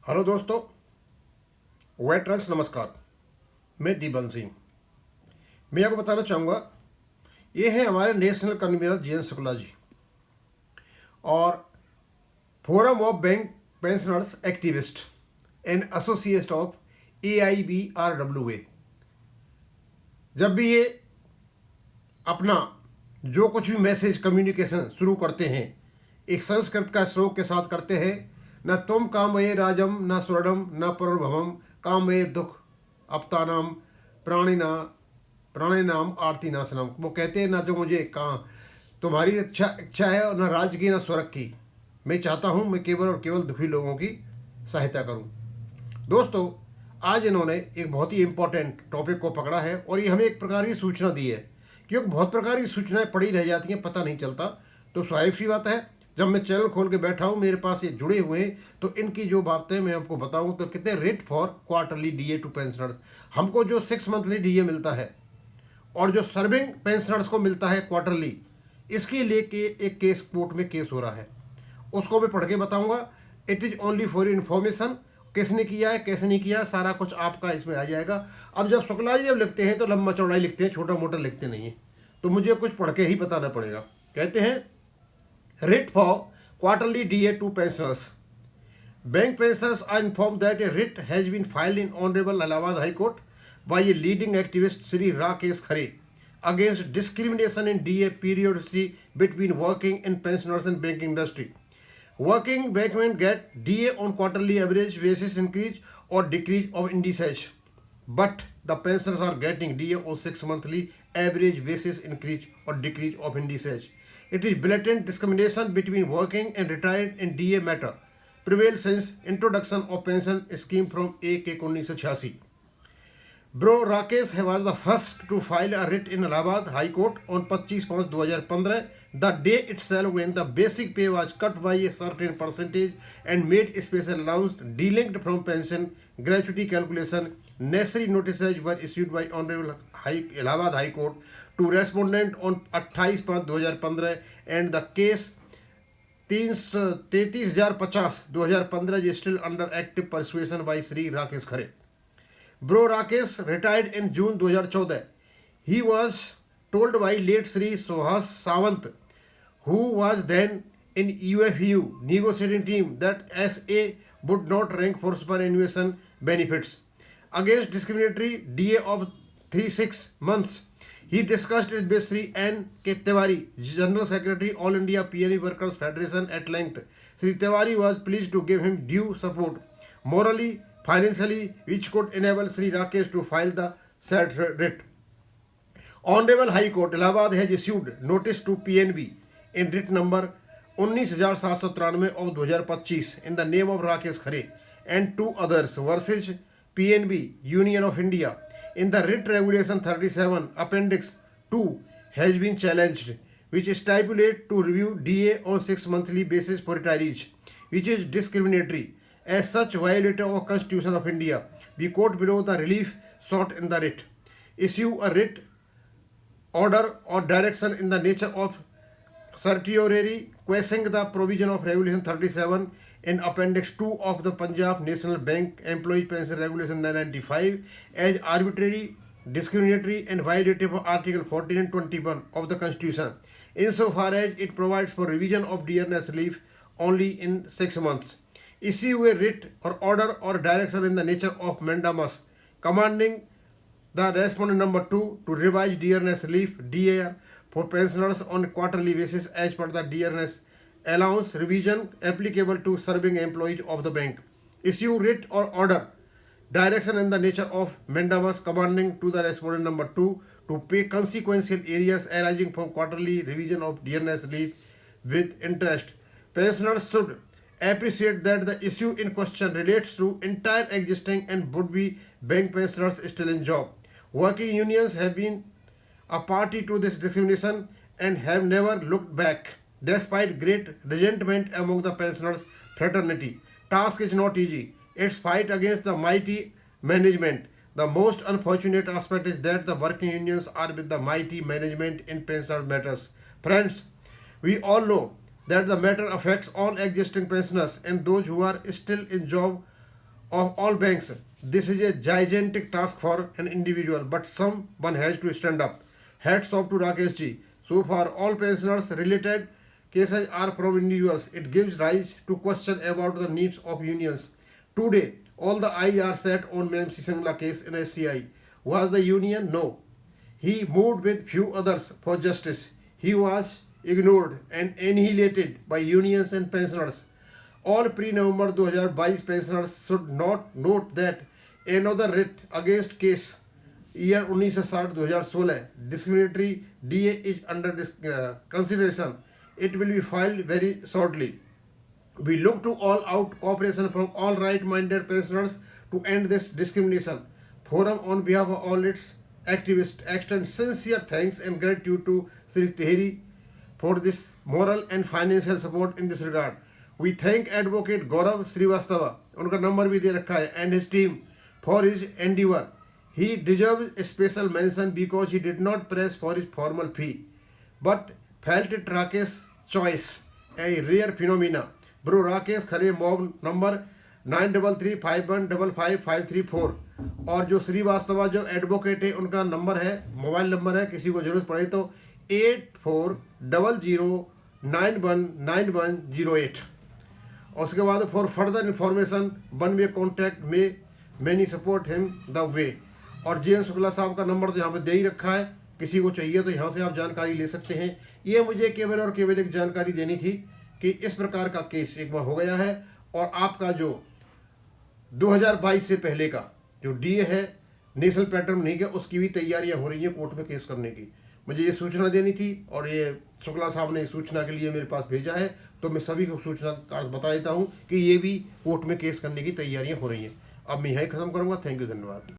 Hello दोस्तों, veterans नमस्कार। मैं दीपन सिंह। मैं आपको बताना चाहूँगा, ये है हमारे national convener G N Shukla ji और forum of bank pensioners activist and associate of AIBRWA। जब भी ये अपना जो कुछ भी मैसेज कम्युनिकेशन शुरू करते हैं, एक संस्कृत का श्लोक के साथ करते हैं। न तुम कामये राजम न स्वर्णम न पुनर्भवम कामये दुख अपतानाम प्राणिना प्राणिनाम आरती नाशनम। वो कहते हैं, ना जो मुझे कहाँ तुम्हारी इच्छा है और न राज की न स्वर्ग की। मैं चाहता हूँ मैं केवल और केवल दुखी लोगों की सहायता करूँ। दोस्तों, आज इन्होंने एक बहुत ही इम्पोर्टेंट टॉपिक को पकड़ा है और ये हमें एक प्रकार की सूचना दी है, क्योंकि बहुत प्रकार की सूचनाएं पड़ी रह जाती हैं, पता नहीं चलता। तो स्वाभाविक सी बात है, जब मैं चैनल खोल के बैठा हूँ, मेरे पास ये जुड़े हुए हैं, तो इनकी जो बातें मैं आपको बताऊँ तो कितने rate for quarterly DA to pensioners. हमको जो 6 मंथली DA मिलता है और जो सर्विंग पेंशनर्स को मिलता है क्वार्टरली, इसके लिए एक केस कोर्ट में केस हो रहा है, उसको मैं पढ़ के बताऊंगा। It is only for information. किसने किया है, कैसे नहीं किया है, सारा कुछ आपका इसमें आ जाएगा। अब जब शुक्ला जी जब लिखते हैं तो लंबा चौड़ाई लिखते हैं, छोटा मोटा लिखते नहीं हैं, तो मुझे कुछ पढ़ के ही बताना पड़ेगा। कहते हैं, writ for quarterly DA to pensioners. Bank pensioners are informed that a writ has been filed in Honorable Allahabad High Court by a leading activist Sri Rakesh Khare against discrimination in DA periodicity between working and pensioners in banking industry. Working bankmen get DA on quarterly average basis increase or decrease of indices, but the pensioners are getting DA on 6 monthly average basis increase or decrease of indices. It is blatant discrimination between working and retired in DA matter prevailed since introduction of pension scheme from 1/1/1986. Bro Rakesh was the first to file a writ in Allahabad High Court on 25/5/2015, the day itself when the basic pay was cut by a certain percentage and made special allowance delinked from pension gratuity calculation. Necessary notices were issued by Honorable Allahabad High Court to respondent on 28/5/2015 and the case 33,050/2015 is still under active persuasion by Sri Rakesh Khare. Bro Rakesh retired in June 2014. He was told by late Sri Suhas Sawant, who was then in UFU negotiating team, that SA would not rank for superannuation benefits. Against discriminatory DA of 3-6 months, he discussed with Sri N. K. Tiwari, General Secretary, All India PNE Workers Federation, at length. Sri Tiwari was pleased to give him due support, morally, financially, which could enable Sri Rakesh to file the said writ. Honorable High Court, Allahabad has issued notice to PNB in writ number 19,793 of 2025 in the name of Rakesh Khare and two others versus PNB Union of India. In the writ regulation 37 appendix 2 has been challenged, which stipulates to review DA on 6 monthly basis for retirees, which is discriminatory. As such, violator of Constitution of India. We quote below the relief sought in the writ. Issue a writ order or direction in the nature of certiorari questioning the provision of Regulation 37 in Appendix 2 of the Punjab National Bank Employee Pension Regulation 995 as arbitrary, discriminatory and violative of Article 14 and 21 of the Constitution, insofar as it provides for revision of dearness relief only in 6 months. Issue a writ or order or direction in the nature of mandamus, commanding the respondent number 2 to revise dearness relief DAR for pensioners on quarterly basis as per the dearness allowance revision applicable to serving employees of the bank. Issue writ or order direction in the nature of mandamus, commanding to the respondent number 2 to pay consequential arrears arising from quarterly revision of dearness relief with interest. Pensioners should appreciate that the issue in question relates to entire existing and would-be bank pensioners still in job. Working unions have been a party to this discrimination and have never looked back. Despite great resentment among the pensioners fraternity, task is not easy. Its fight against the mighty management. The most unfortunate aspect is that the working unions are with the mighty management in pensioner matters. Friends, we all know that the matter affects all existing pensioners and those who are still in job of all banks. This is a gigantic task for an individual, but someone has to stand up. Hats off to Rakesh ji. So far, all pensioners related cases are from individuals. It gives rise to question about the needs of unions. Today, all the eyes are set on Ma'am Sisangla case in SCI. Was the union? No. He moved with few others for justice. He was ignored and annihilated by unions and pensioners. All pre-November 2022 pensioners should not note that another writ against case year 1960-2016 discriminatory DA is under consideration. It will be filed very shortly. We look to all out cooperation from all right-minded pensioners to end this discrimination. Forum on behalf of all its activists extends sincere thanks and gratitude to Sri Tehri for this moral and financial support in this regard. We thank Advocate Gaurav Srivastava, उनका number भी दे रखा है, and his team for his endeavor. He deserves a special mention because he did not press for his formal fee, but felt it Rakesh's choice, a rare phenomena. Bro Rakesh Khare mob number 9335155534 और जो श्रीवास्तवा जो advocate है उनका number है, mobile number है, किसी को जरूरत पड़े तो 8400919108। और उसके बाद for further information one way contact me many support him the way. और JN शुक्ला साहब का नंबर तो यहाँ पे दे ही रखा है, किसी को चाहिए तो यहाँ से आप जानकारी ले सकते हैं। ये मुझे केवल एक जानकारी देनी थी कि इस प्रकार का केस एक बार हो गया है और आपका जो 2022 से पहले का जो DA है नेशनल पैटर्न नहीं किया, उसकी भी तैयारियां हो रही हैं कोर्ट में केस करने की। मुझे ये सूचना देनी थी और ये शुक्ला साहब ने सूचना के लिए मेरे पास भेजा है, तो मैं सभी को सूचना कार्ड बता देता हूँ कि ये भी कोर्ट में केस करने की तैयारियां हो रही हैं। अब मैं यही खत्म करूँगा। थैंक यू, धन्यवाद।